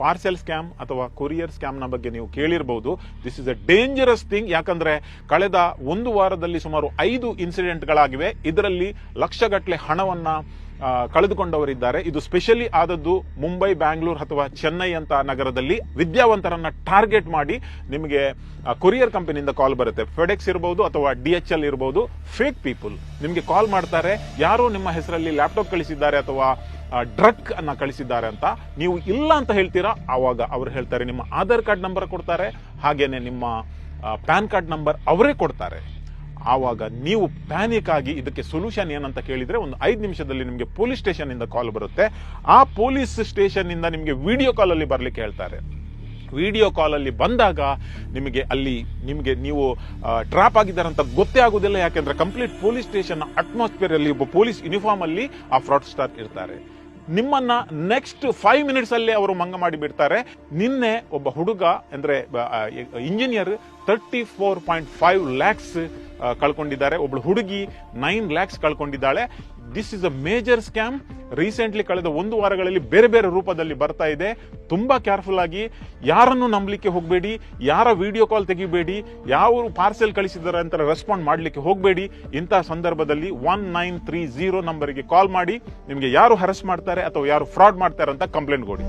Parcel scam ಅಥವಾ courier scam ನ ಬಗ್ಗೆ ನೀವು ಕೇಳಿರಬಹುದು. This is a dangerous thing. ಯಾಕಂದ್ರೆ ಕಳೆದ ಒಂದು ವಾರದಲ್ಲಿ ಸುಮಾರು 5 ಇನ್ಸಿಡೆಂಟ್ಗಳಾಗಿವೆ. ಇದರಲ್ಲಿ ಲಕ್ಷಗಟ್ಟಲೆ ಹಣವನ್ನ ಕಳೆದುಕೊಂಡವರಿದ್ದಾರೆ. ಇದು ಸ್ಪೆಷಲಿ ಆದದ್ದು ಮುಂಬೈ, ಬ್ಯಾಂಗ್ಳೂರ್ ಅಥವಾ ಚೆನ್ನೈ ಅಂತ ನಗರದಲ್ಲಿ. ವಿದ್ಯಾವಂತರನ್ನ ಟಾರ್ಗೆಟ್ ಮಾಡಿ ನಿಮಗೆ ಕೊರಿಯರ್ ಕಂಪನಿಯಿಂದ ಕಾಲ್ ಬರುತ್ತೆ. ಫೆಡೆಕ್ಸ್ ಇರಬಹುದು ಅಥವಾ DHL ಇರಬಹುದು. ಫೇಕ್ ಪೀಪಲ್ ನಿಮಗೆ ಕಾಲ್ ಮಾಡ್ತಾರೆ, ಯಾರೋ ನಿಮ್ಮ ಹೆಸರಲ್ಲಿ ಲ್ಯಾಪ್ಟಾಪ್ ಕಳಿಸಿದ್ದಾರೆ ಅಥವಾ ಡ್ರಗ್ ಅನ್ನ ಕಳಿಸಿದ್ದಾರೆ ಅಂತ. ನೀವು ಇಲ್ಲ ಅಂತ ಹೇಳ್ತೀರಾ, ಆವಾಗ ಅವರು ಹೇಳ್ತಾರೆ ನಿಮ್ಮ ಆಧಾರ್ ಕಾರ್ಡ್ ನಂಬರ್ ಕೊಡ್ತಾರೆ, ಹಾಗೇನೆ ನಿಮ್ಮ ಪ್ಯಾನ್ ಕಾರ್ಡ್ ನಂಬರ್ ಅವರೇ ಕೊಡ್ತಾರೆ. ಆವಾಗ ನೀವು ಪ್ಯಾನಿಕ್ ಆಗಿ ಇದಕ್ಕೆ ಸೊಲ್ಯೂಷನ್ ಏನಂತ ಕೇಳಿದ್ರೆ ಒಂದು 5 ನಿಮಿಷದಲ್ಲಿ ನಿಮಗೆ ಪೊಲೀಸ್ ಸ್ಟೇಷನ್ ಇಂದ ಕಾಲ್ ಬರುತ್ತೆ. ಆ ಪೊಲೀಸ್ ಸ್ಟೇಷನ್ ಇಂದ ನಿಮಗೆ ವಿಡಿಯೋ ಕಾಲ್ ಅಲ್ಲಿ ಬರ್ಲಿಕ್ಕೆ ಹೇಳ್ತಾರೆ. ವಿಡಿಯೋ ಕಾಲ್ ಅಲ್ಲಿ ಬಂದಾಗ ನಿಮಗೆ ನೀವು ಟ್ರಾಪ್ ಆಗಿದ್ದಾರೆ ಅಂತ ಗೊತ್ತೇ ಆಗುದಿಲ್ಲ. ಯಾಕೆಂದ್ರೆ ಕಂಪ್ಲೀಟ್ ಪೊಲೀಸ್ ಸ್ಟೇಷನ್ ಅಟ್ಮಾಸ್ಫಿಯರ್ ಅಲ್ಲಿ ಒಬ್ಬ ಪೊಲೀಸ್ ಯೂನಿಫಾರ್ಮ್ ಅಲ್ಲಿ ಆ ಫ್ರಾಡ್ ಸ್ಟಾರ್ ಇರ್ತಾರೆ. ನಿಮ್ಮನ್ನ ನೆಕ್ಸ್ಟ್ 5 ಮಿನಿಟ್ಸ್ ಅಲ್ಲಿ ಅವರು ಮಂಗ ಮಾಡಿ ಬಿಡ್ತಾರೆ. ನಿನ್ನೆ ಒಬ್ಬ ಹುಡುಗ ಅಂದ್ರೆ ಇಂಜಿನಿಯರ್ 34.5 lakhs ಕಳ್ಕೊಂಡಿದ್ದಾರೆ. ಒಬ್ಳು ಹುಡುಗಿ 9 lakhs ಕಳ್ಕೊಂಡಿದ್ದಾಳೆ. This is a major scam. Recently ಕಳೆದ 1 ವಾರಗಳಲ್ಲಿ ಬೇರೆ ಬೇರೆ ರೂಪದಲ್ಲಿ ಬರ್ತಾ ಇದೆ. ತುಂಬಾ ಕೇರ್ಫುಲ್ ಆಗಿ, ಯಾರನ್ನು ನಂಬಲಿಕ್ಕೆ ಹೋಗಬೇಡಿ, ಯಾರ ವಿಡಿಯೋ ಕಾಲ್ ತೆಗಿಬೇಡಿ, ಯಾವ ಪಾರ್ಸೆಲ್ ಕಳಿಸಿದ್ದಾರೆ ಅಂತ ರೆಸ್ಪಾಂಡ್ ಮಾಡಲಿಕ್ಕೆ ಹೋಗಬೇಡಿ. ಇಂತಹ ಸಂದರ್ಭದಲ್ಲಿ 1930 ನಂಬರ್ಗೆ ಕಾಲ್ ಮಾಡಿ ನಿಮಗೆ ಯಾರು ಹರಸ್ ಮಾಡ್ತಾರೆ ಅಥವಾ ಯಾರು ಫ್ರಾಡ್ ಮಾಡ್ತಾರೆ ಅಂತ ಕಂಪ್ಲೇಂಟ್ ಕೊಡಿ.